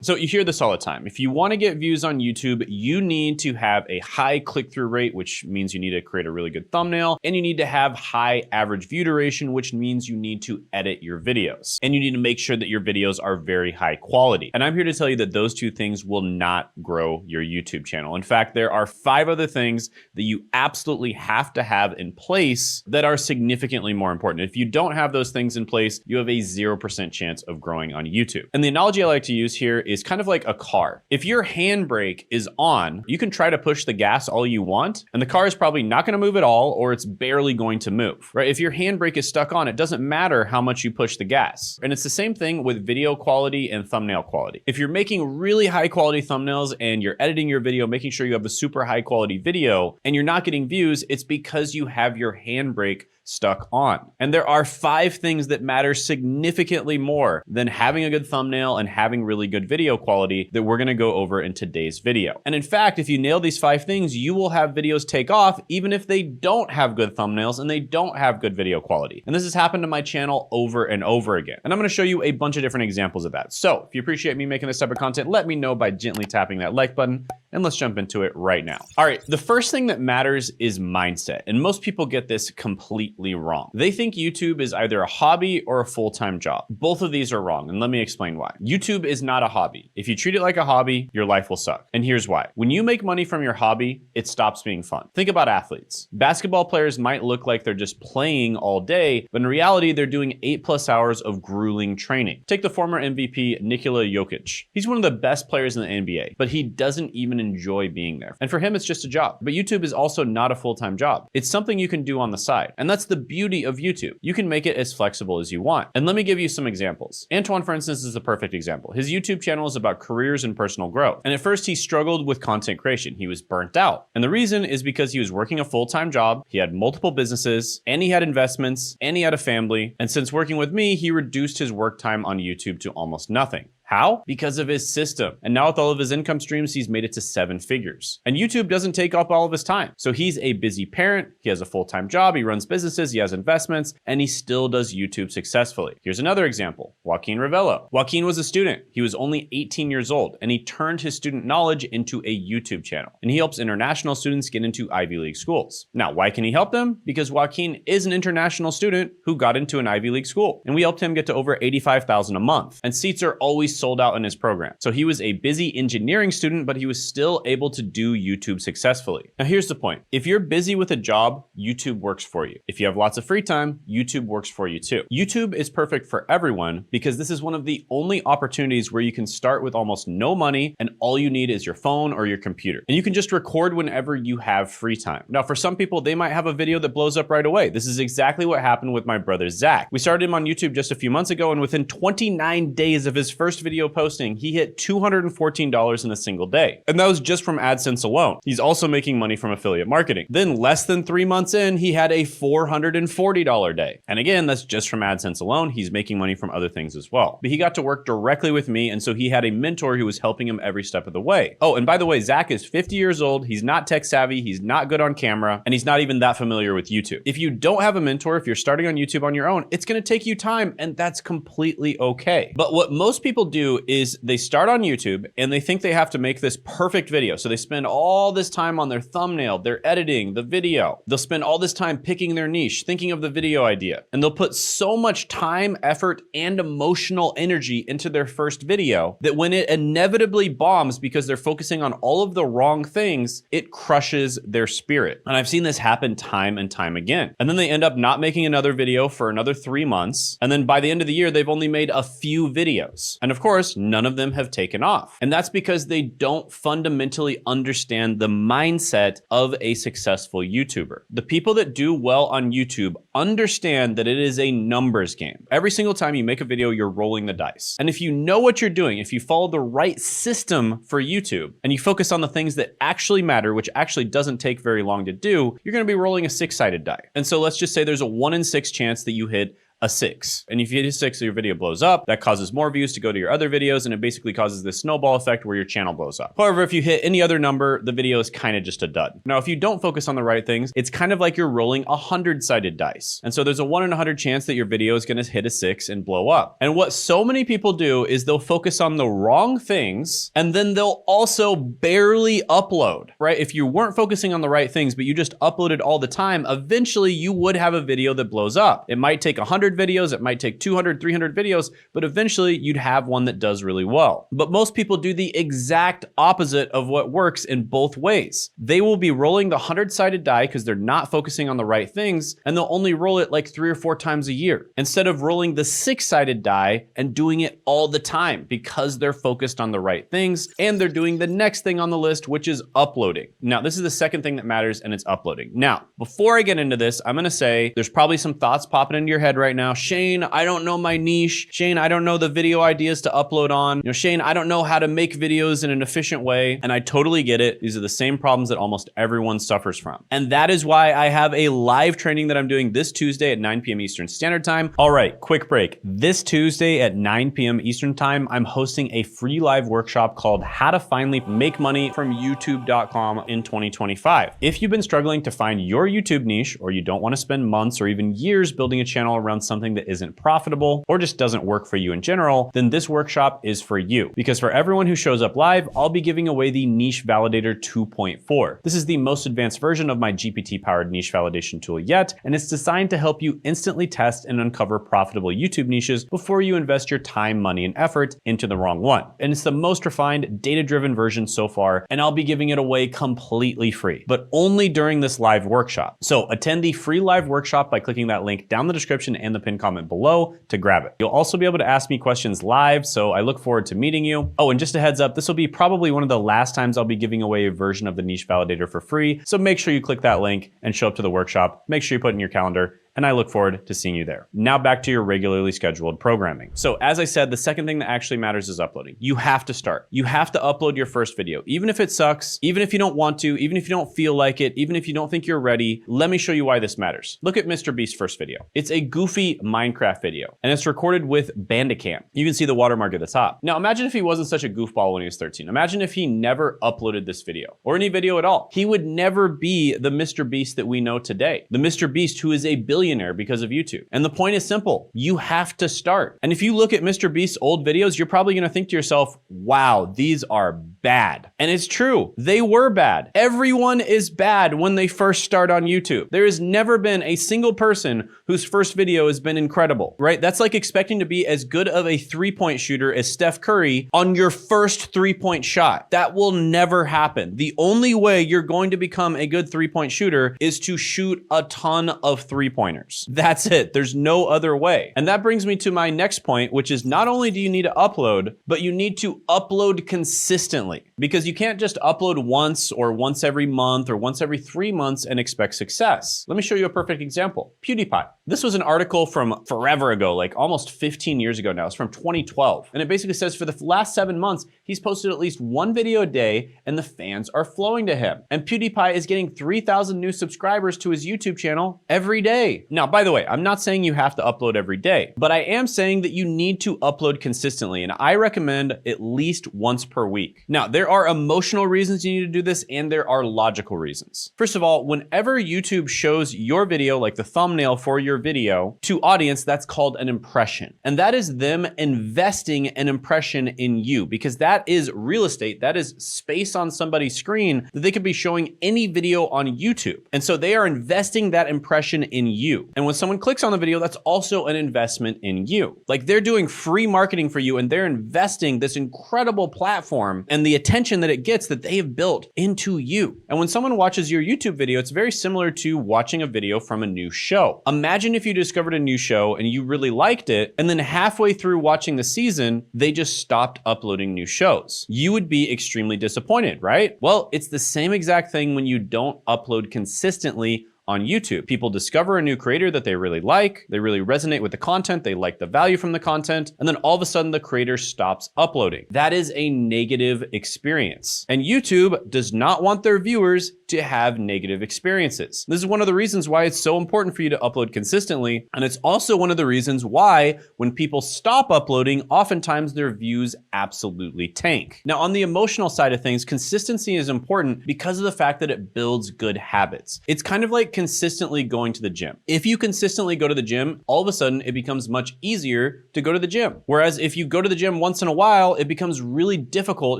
So you hear this all the time. If you want to get views on YouTube, you need to have a high click-through rate, which means you need to create a really good thumbnail, and you need to have high average view duration, which means you need to edit your videos. And you need to make sure that your videos are very high quality. And I'm here to tell you that those two things will not grow your YouTube channel. In fact, there are 5 other things that you absolutely have to have in place that are significantly more important. If you don't have those things in place, you have a 0% chance of growing on YouTube. And the analogy I like to use here is kind of like a car. If your handbrake is on, you can try to push the gas all you want, and the car is probably not going to move at all, or it's barely going to move, right? If your handbrake is stuck on, it doesn't matter how much you push the gas. And it's the same thing with video quality and thumbnail quality. If you're making really high quality thumbnails and you're editing your video, making sure you have a super high quality video, and you're not getting views, it's because you have your handbrake stuck on. And there are 5 things that matter significantly more than having a good thumbnail and having really good video quality that we're going to go over in today's video. And in fact, if you nail these 5 things, you will have videos take off even if they don't have good thumbnails and they don't have good video quality. And this has happened to my channel over and over again. And I'm going to show you a bunch of different examples of that. So if you appreciate me making this type of content, let me know by gently tapping that like button, and let's jump into it right now. All right, the first thing that matters is mindset. And most people get this completely wrong. They think YouTube is either a hobby or a full-time job. Both of these are wrong, and let me explain why. YouTube is not a hobby. If you treat it like a hobby, your life will suck. And here's why. When you make money from your hobby, it stops being fun. Think about athletes. Basketball players might look like they're just playing all day, but in reality, they're doing 8+ hours of grueling training. Take the former MVP, Nikola Jokic. He's one of the best players in the NBA, but he doesn't even enjoy being there. And for him, it's just a job. But YouTube is also not a full-time job. It's something you can do on the side. And that's the beauty of YouTube. You can make it as flexible as you want. And let me give you some examples. Antoine, for instance, is a perfect example. His YouTube channel is about careers and personal growth. And at first, he struggled with content creation. He was burnt out. And the reason is because he was working a full-time job, he had multiple businesses, and he had investments, and he had a family. And since working with me, he reduced his work time on YouTube to almost nothing. How? Because of his system. And now with all of his income streams, he's made it to 7 figures. And YouTube doesn't take up all of his time. So he's a busy parent, he has a full-time job, he runs businesses, he has investments, and he still does YouTube successfully. Here's another example, Joaquin Ravello. Joaquin was a student. He was only 18 years old, and he turned his student knowledge into a YouTube channel. And he helps international students get into Ivy League schools. Now, why can he help them? Because Joaquin is an international student who got into an Ivy League school. And we helped him get to over $85,000 a month. And seats are always sold out in his program. So he was a busy engineering student, but he was still able to do YouTube successfully. Now here's the point. If you're busy with a job, YouTube works for you. If you have lots of free time, YouTube works for you too. YouTube is perfect for everyone because this is one of the only opportunities where you can start with almost no money and all you need is your phone or your computer. And you can just record whenever you have free time. Now for some people, they might have a video that blows up right away. This is exactly what happened with my brother Zach. We started him on YouTube just a few months ago, and within 29 days of his first video posting, he hit $214 in a single day. And that was just from AdSense alone. He's also making money from affiliate marketing. Then less than 3 months in, he had a $440 day. And again, that's just from AdSense alone. He's making money from other things as well. But he got to work directly with me, and so he had a mentor who was helping him every step of the way. Oh, and by the way, Zach is 50 years old. He's not tech savvy. He's not good on camera, and he's not even that familiar with YouTube. If you don't have a mentor, if you're starting on YouTube on your own, it's going to take you time, and that's completely okay. But what most people do is they start on YouTube and they think they have to make this perfect video. So they spend all this time on their thumbnail, their editing, the video. They'll spend all this time picking their niche, thinking of the video idea. And they'll put so much time, effort, and emotional energy into their first video that when it inevitably bombs because they're focusing on all of the wrong things, it crushes their spirit. And I've seen this happen time and time again. And then they end up not making another video for another 3 months. And then by the end of the year, they've only made a few videos. And of course, none of them have taken off. And that's because they don't fundamentally understand the mindset of a successful YouTuber. The people that do well on YouTube understand that it is a numbers game. Every single time you make a video, you're rolling the dice. And if you know what you're doing, if you follow the right system for YouTube and you focus on the things that actually matter, which actually doesn't take very long to do, you're going to be rolling a 6-sided die. And so let's just say there's a 1 in 6 chance that you hit a 6. And if you hit a 6, your video blows up. That causes more views to go to your other videos, and it basically causes this snowball effect where your channel blows up. However, if you hit any other number, the video is kind of just a dud. Now, if you don't focus on the right things, it's kind of like you're rolling a 100-sided dice. And so there's a 1 in 100 chance that your video is going to hit a 6 and blow up. And what so many people do is they'll focus on the wrong things, and then they'll also barely upload, right? If you weren't focusing on the right things, but you just uploaded all the time, eventually you would have a video that blows up. It might take 100 videos, it might take 200, 300 videos, but eventually you'd have one that does really well. But most people do the exact opposite of what works in both ways. They will be rolling the 100-sided die because they're not focusing on the right things, and they'll only roll it like 3 or 4 times a year, instead of rolling the 6-sided die and doing it all the time because they're focused on the right things and they're doing the next thing on the list, which is uploading. Now, this is the second thing that matters, and it's uploading. Now, before I get into this, I'm gonna say there's probably some thoughts popping into your head right now. Shane, I don't know my niche. Shane, I don't know the video ideas to upload on. You know, Shane, I don't know how to make videos in an efficient way. And I totally get it. These are the same problems that almost everyone suffers from. And that is why I have a live training that I'm doing this Tuesday at 9 p.m. Eastern Standard Time. All right, quick break. This Tuesday at 9 p.m. Eastern Time, I'm hosting a free live workshop called How to Finally Make Money from YouTube.com in 2025. If you've been struggling to find your YouTube niche, or you don't want to spend months or even years building a channel around something that isn't profitable or just doesn't work for you in general, then this workshop is for you. Because for everyone who shows up live, I'll be giving away the Niche Validator 2.4. This is the most advanced version of my GPT-powered niche validation tool yet, and it's designed to help you instantly test and uncover profitable YouTube niches before you invest your time, money, and effort into the wrong one. And it's the most refined, data-driven version so far, and I'll be giving it away completely free, but only during this live workshop. So attend the free live workshop by clicking that link down the description and the pinned comment below to grab it. You'll also be able to ask me questions live, so I look forward to meeting you. Oh, and just a heads up, this will be probably one of the last times I'll be giving away a version of the Niche Validator for free, so make sure you click that link and show up to the workshop. Make sure you put it in your calendar, and I look forward to seeing you there. Now back to your regularly scheduled programming. So as I said, the second thing that actually matters is uploading. You have to start. You have to upload your first video. Even if it sucks, even if you don't want to, even if you don't feel like it, even if you don't think you're ready, let me show you why this matters. Look at Mr. Beast's first video. It's a goofy Minecraft video, and it's recorded with Bandicam. You can see the watermark at the top. Now imagine if he wasn't such a goofball when he was 13. Imagine if he never uploaded this video, or any video at all. He would never be the Mr. Beast that we know today. The Mr. Beast who is a billionaire because of YouTube. And the point is simple. You have to start. And if you look at Mr. Beast's old videos, you're probably gonna think to yourself, wow, these are bad. And it's true. They were bad. Everyone is bad when they first start on YouTube. There has never been a single person whose first video has been incredible, right? That's like expecting to be as good of a three-point shooter as Steph Curry on your first three-point shot. That will never happen. The only way you're going to become a good three-point shooter is to shoot a ton of three-pointers. That's it. There's no other way. And that brings me to my next point, which is not only do you need to upload, but you need to upload consistently, because you can't just upload once or once every month or once every 3 months and expect success. Let me show you a perfect example. PewDiePie. This was an article from forever ago, like almost 15 years ago now. It's from 2012. And it basically says for the last 7 months, he's posted at least 1 video a day and the fans are flowing to him. And PewDiePie is getting 3,000 new subscribers to his YouTube channel every day. Now, by the way, I'm not saying you have to upload every day, but I am saying that you need to upload consistently. And I recommend at least once per week. Now, there are emotional reasons you need to do this, and there are logical reasons. First of all, whenever YouTube shows your video, like the thumbnail for your video, to audience, that's called an impression. And that is them investing an impression in you, because that is real estate. That is space on somebody's screen that they could be showing any video on YouTube. And so they are investing that impression in you. And when someone clicks on the video, that's also an investment in you. Like, they're doing free marketing for you, and they're investing this incredible platform and the attention that it gets that they have built into you. And when someone watches your YouTube video, it's very similar to watching a video from a new show. Imagine if you discovered a new show and you really liked it, and then halfway through watching the season, they just stopped uploading new shows. You would be extremely disappointed, right? Well, it's the same exact thing when you don't upload consistently on YouTube. People discover a new creator that they really like, they really resonate with the content, they like the value from the content, and then all of a sudden the creator stops uploading. That is a negative experience. And YouTube does not want their viewers to have negative experiences. This is one of the reasons why it's so important for you to upload consistently. And it's also one of the reasons why when people stop uploading, oftentimes their views absolutely tank. Now, on the emotional side of things, consistency is important because of the fact that it builds good habits. It's kind of like consistently going to the gym. If you consistently go to the gym, all of a sudden it becomes much easier to go to the gym. Whereas if you go to the gym once in a while, it becomes really difficult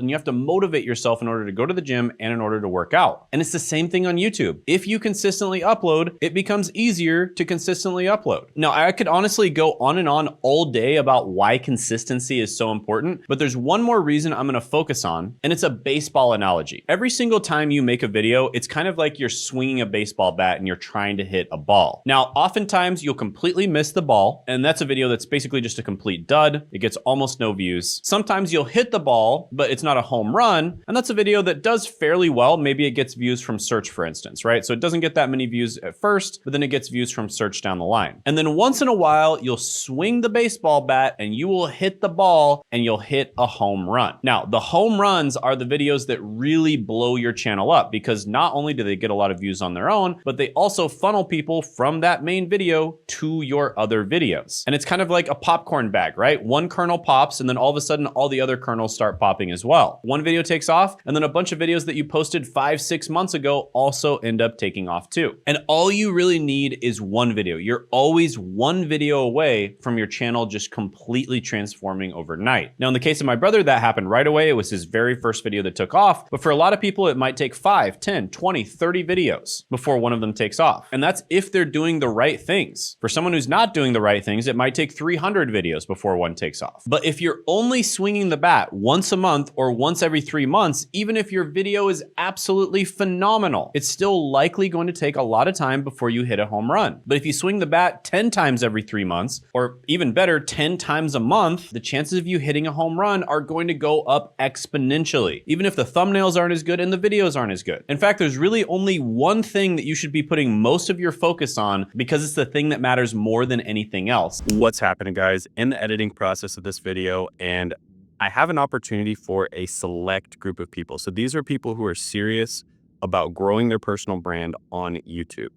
and you have to motivate yourself in order to go to the gym and in order to work out. And it's the same thing on YouTube. If you consistently upload, it becomes easier to consistently upload. Now, I could honestly go on and on all day about why consistency is so important, but there's one more reason I'm gonna focus on, and it's a baseball analogy. Every single time you make a video, it's kind of like you're swinging a baseball bat and you're trying to hit a ball. Now, oftentimes you'll completely miss the ball, and that's a video that's basically just a complete dud. It gets almost no views. Sometimes you'll hit the ball, but it's not a home run, and that's a video that does fairly well. Maybe it gets views from search, for instance, right? So it doesn't get that many views at first, but then it gets views from search down the line. And then once in a while, you'll swing the baseball bat and you will hit the ball and you'll hit a home run. Now, the home runs are the videos that really blow your channel up because not only do they get a lot of views on their own, but they also funnel people from that main video to your other videos. And it's kind of like a popcorn bag, right? One kernel pops and then all of a sudden all the other kernels start popping as well. One video takes off and then a bunch of videos that you posted 5-6 months ago also end up taking off too. And all you really need is one video. You're always one video away from your channel just completely transforming overnight. Now, in the case of my brother, that happened right away. It was his very first video that took off. But for a lot of people, it might take 5, 10, 20, 30 videos before one of them takes off. And that's if they're doing the right things. For someone who's not doing the right things, it might take 300 videos before one takes off. But if you're only swinging the bat once a month or once every 3 months, even if your video is absolutely phenomenal, it's still likely going to take a lot of time before you hit a home run. But if you swing the bat 10 times every 3 months, or even better, 10 times a month, the chances of you hitting a home run are going to go up exponentially, even if the thumbnails aren't as good and the videos aren't as good. In fact, there's really only one thing that you should be putting most of your focus on because it's the thing that matters more than anything else. What's happening, guys? In the editing process of this video, and I have an opportunity for a select group of people. So these are people who are serious about growing their personal brand on YouTube.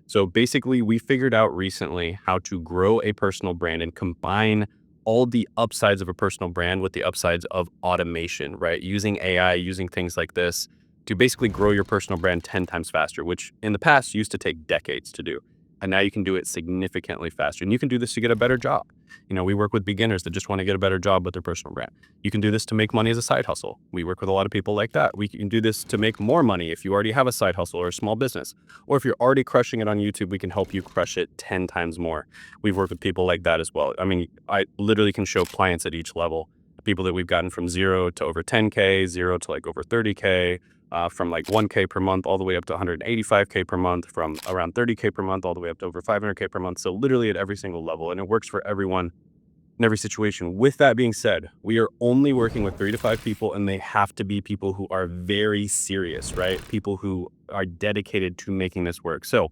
So basically, we figured out recently how to grow a personal brand and combine all the upsides of a personal brand with the upsides of automation, right? Using AI, using things like this to basically grow your personal brand 10 times faster, which in the past used to take decades to do. And now you can do it significantly faster. And you can do this to get a better job. You know, we work with beginners that just want to get a better job with their personal brand. You can do this to make money as a side hustle. We work with a lot of people like that. We can do this to make more money if you already have a side hustle or a small business. Or if you're already crushing it on YouTube, we can help you crush it 10 times more. We've worked with people like that as well. I mean, I literally can show clients at each level. People that we've gotten from 0 to over 10K, 0 to like over 30K, from like 1K per month all the way up to 185K per month, from around 30K per month all the way up to over 500K per month. So literally at every single level, and it works for everyone in every situation. With that being said, we are only working with 3 to 5 people, and they have to be people who are very serious, right? People who are dedicated to making this work. So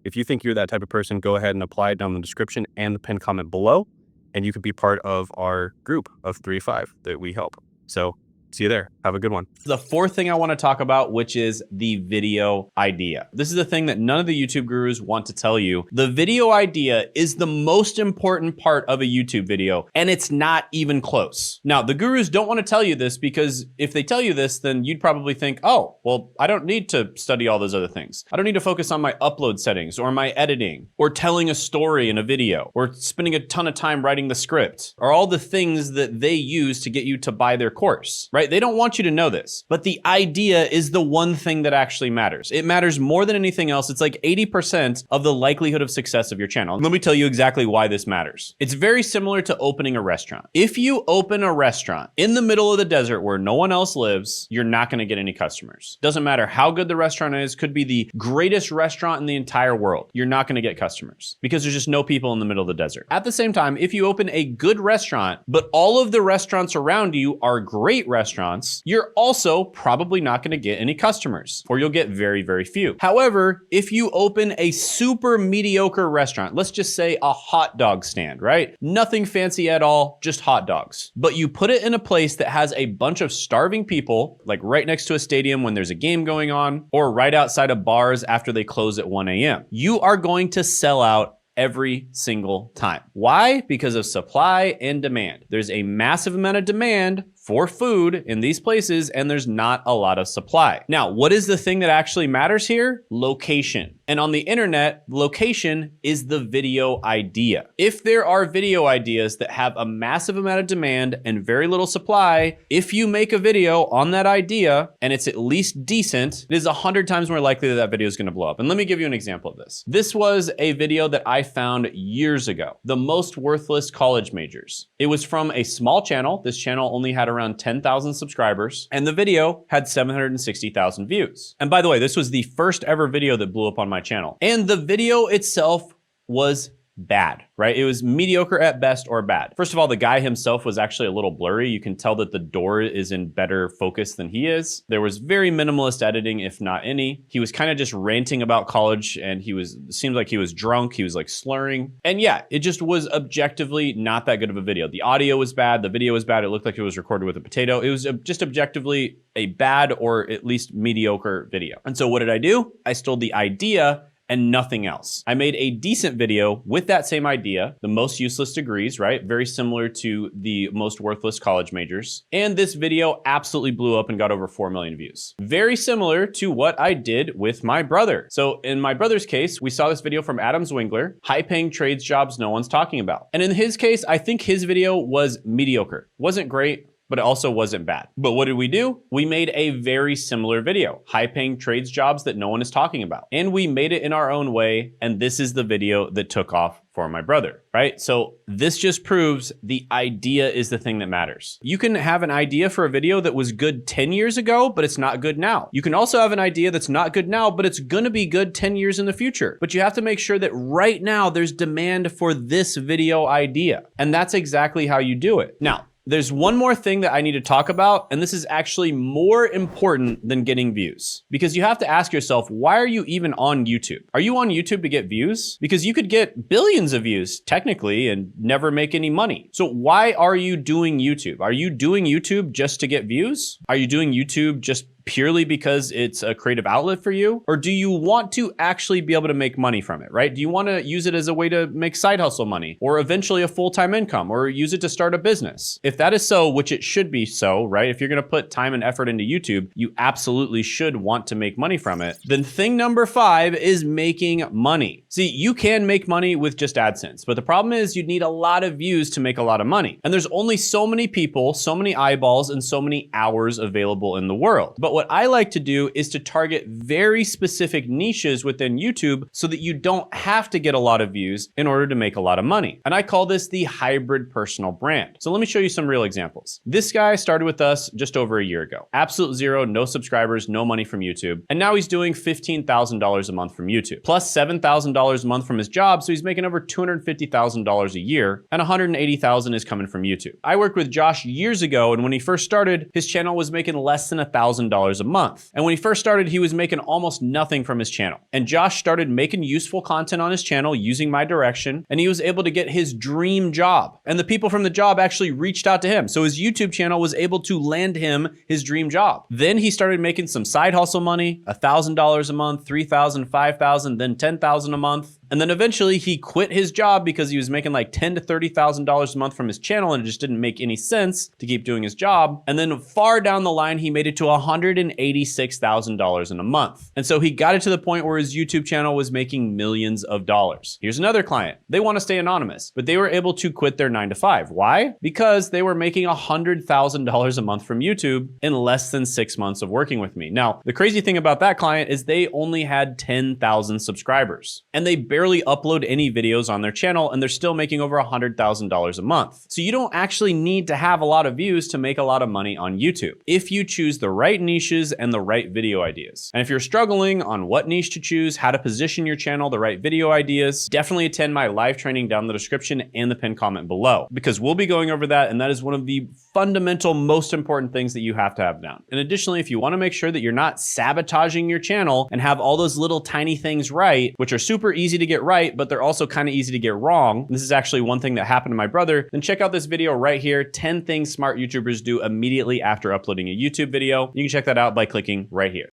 if you think you're that type of person, go ahead and apply it down in the description and the pinned comment below, and you could be part of our group of 3 to 5 that we help. So see you there. Have a good one. The fourth thing I want to talk about, which is the video idea. This is the thing that none of the YouTube gurus want to tell you. The video idea is the most important part of a YouTube video, and it's not even close. Now, the gurus don't want to tell you this because if they tell you this, then you'd probably think, oh, well, I don't need to study all those other things. I don't need to focus on my upload settings or my editing or telling a story in a video or spending a ton of time writing the script or all the things that they use to get you to buy their course, right? They don't want you to know this, but the idea is the one thing that actually matters. It matters more than anything else. It's like 80% of the likelihood of success of your channel. Let me tell you exactly why this matters. It's very similar to opening a restaurant. If you open a restaurant in the middle of the desert where no one else lives, you're not going to get any customers. Doesn't matter how good the restaurant is, could be the greatest restaurant in the entire world. You're not going to get customers because there's just no people in the middle of the desert. At the same time, if you open a good restaurant, but all of the restaurants around you are great restaurants, restaurants, you're also probably not going to get any customers, or you'll get very, very few. However, if you open a super mediocre restaurant, let's just say a hot dog stand, right? Nothing fancy at all, just hot dogs. But you put it in a place that has a bunch of starving people, like right next to a stadium when there's a game going on, or right outside of bars after they close at 1 a.m. You are going to sell out every single time. Why? Because of supply and demand. There's a massive amount of demand for food in these places, and there's not a lot of supply. Now, what is the thing that actually matters here? Location. And on the internet, location is the video idea. If there are video ideas that have a massive amount of demand and very little supply, if you make a video on that idea and it's at least decent, it is 100 times more likely that that video is gonna blow up. And let me give you an example of this. This was a video that I found years ago, the most worthless college majors. It was from a small channel. This channel only had around 10,000 subscribers, and the video had 760,000 views. And by the way, this was the first ever video that blew up on my channel. And the video itself was bad, right? It was mediocre at best or bad. First of all, the guy himself was actually a little blurry. You can tell that the door is in better focus than he is. There was very minimalist editing, if not any. He was kind of just ranting about college, and seemed like he was drunk. He was like slurring. And yeah, it just was objectively not that good of a video. The audio was bad. The video was bad. It looked like it was recorded with a potato. It was just objectively a bad or at least mediocre video. And so what did I do? I stole the idea and nothing else. I made a decent video with that same idea, the most useless degrees, right? Very similar to the most worthless college majors. And this video absolutely blew up and got over 4 million views. Very similar to what I did with my brother. So in my brother's case, we saw this video from Adam Zwingler, high-paying trades jobs no one's talking about. And in his case, I think his video was mediocre. Wasn't great, but it also wasn't bad. But what did we do? We made a very similar video, high-paying trades jobs that no one is talking about. And we made it in our own way, and this is the video that took off for my brother, right? So this just proves the idea is the thing that matters. You can have an idea for a video that was good 10 years ago, but it's not good now. You can also have an idea that's not good now, but it's gonna be good 10 years in the future. But you have to make sure that right now there's demand for this video idea. And that's exactly how you do it. Now, there's one more thing that I need to talk about, and this is actually more important than getting views. Because you have to ask yourself, why are you even on YouTube? Are you on YouTube to get views? Because you could get billions of views, technically, and never make any money. So why are you doing YouTube? Are you doing YouTube just to get views? Are you doing YouTube just purely because it's a creative outlet for you? Or do you want to actually be able to make money from it, right? Do you want to use it as a way to make side hustle money, or eventually a full-time income, or use it to start a business? If that is so, which it should be so, right? If you're going to put time and effort into YouTube, you absolutely should want to make money from it. Then thing number 5 is making money. See, you can make money with just AdSense, but the problem is you'd need a lot of views to make a lot of money. And there's only so many people, so many eyeballs, and so many hours available in the world. But what I like to do is to target very specific niches within YouTube so that you don't have to get a lot of views in order to make a lot of money. And I call this the hybrid personal brand. So let me show you some real examples. This guy started with us just over a year ago. Absolute zero, no subscribers, no money from YouTube. And now he's doing $15,000 a month from YouTube, plus $7,000 a month from his job. So he's making over $250,000 a year, and $180,000 is coming from YouTube. I worked with Josh years ago, and when he first started, his channel was making less than $1,000 a month. And when he first started, he was making almost nothing from his channel. And Josh started making useful content on his channel using my direction, and he was able to get his dream job. And the people from the job actually reached out to him. So his YouTube channel was able to land him his dream job. Then he started making some side hustle money, $1,000 a month, $3,000, $5,000, then $10,000 a month. And then eventually he quit his job because he was making like $10,000 to $30,000 a month from his channel, and it just didn't make any sense to keep doing his job. And then far down the line, he made it to $186,000 in a month. And so he got it to the point where his YouTube channel was making millions of dollars. Here's another client. They want to stay anonymous, but they were able to quit their 9-to-5. Why? Because they were making $100,000 a month from YouTube in less than 6 months of working with me. Now, the crazy thing about that client is they only had 10,000 subscribers, and they barely upload any videos on their channel and they're still making over $100,000 a month. So you don't actually need to have a lot of views to make a lot of money on YouTube if you choose the right niches and the right video ideas. And if you're struggling on what niche to choose, how to position your channel, the right video ideas, definitely attend my live training down in the description and the pinned comment below, because we'll be going over that, and that is one of the fundamental, most important things that you have to have down. And additionally, if you want to make sure that you're not sabotaging your channel and have all those little tiny things right, which are super easy to get right, but they're also kind of easy to get wrong. This is actually one thing that happened to my brother. Then check out this video right here, 10 things smart YouTubers do immediately after uploading a YouTube video. You can check that out by clicking right here.